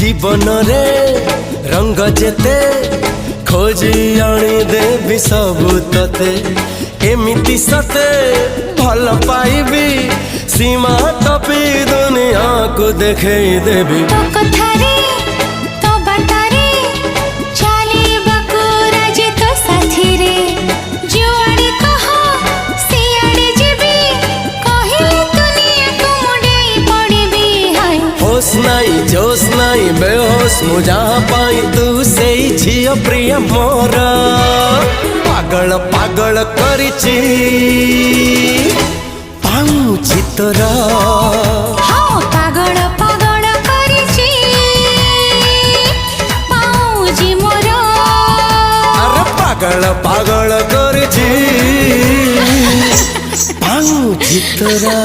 जीवन रे रंग जेते खोजी आनी देवी सबु तते एमिति सते भल पाइबी सीमा टपी दुनिया को देखे देवी तो कथारे तो बातारे चाली बकुरा जे तो साथी रे जुआड़ी कहो सियाड़े जीबी कहिले दुनिया को मुडे पड़ीबी हाय होश नाई जोश नाई बेहोश मु जहाँ पाई तू से झियो प्रिय मोर पागल पागल करिची पाऊची तोरा हाँ पागल पागल करिची पाऊजी मोर अरे पागल पागल करिची पाऊची तोरा।